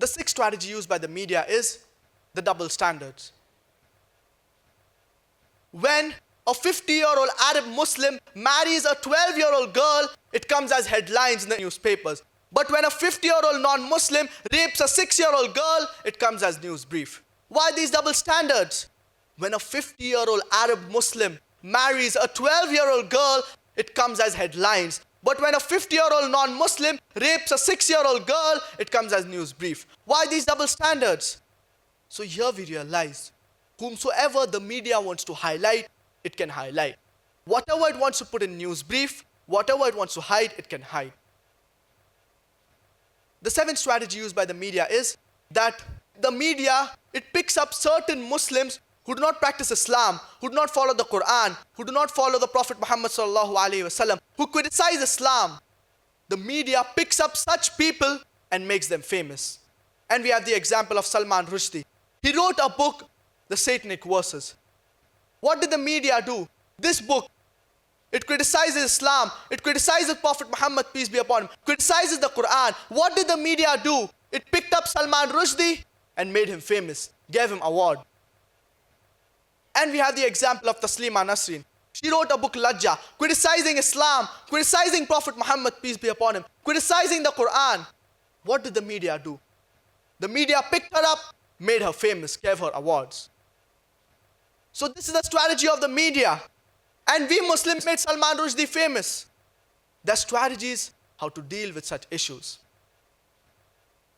The sixth strategy used by the media is the double standards. When a 50-year-old Arab Muslim marries a 12-year-old girl, it comes as headlines in the newspapers. But when a 50-year-old non-Muslim rapes a 6-year-old girl, it comes as news brief. Why these double standards? When a 50-year-old Arab Muslim marries a 12-year-old girl, it comes as headlines. But when a 50-year-old non-Muslim rapes a 6-year-old girl, it comes as news brief. Why these double standards? So here we realize, whomsoever the media wants to highlight, it can highlight. Whatever it wants to put in news brief, whatever it wants to hide, it can hide. The seventh strategy used by the media is that the media, it picks up certain Muslims who do not practice Islam, who do not follow the Quran, who do not follow the Prophet Muhammad sallallahu alaihi wasallam, who criticize Islam. The media picks up such people and makes them famous. And we have the example of Salman Rushdie. He wrote a book, The Satanic Verses. What did the media do? This book, it criticizes Islam, it criticizes Prophet Muhammad, peace be upon him, criticizes the Quran. What did the media do? It picked up Salman Rushdie and made him famous, gave him award. And we have the example of Taslima Nasreen. She wrote a book, Lajja, criticizing Islam, criticizing Prophet Muhammad, peace be upon him, criticizing the Quran. What did the media do? The media picked her up, made her famous, gave her awards. So this is the strategy of the media. And we Muslims made Salman Rushdie famous. The strategies how to deal with such issues.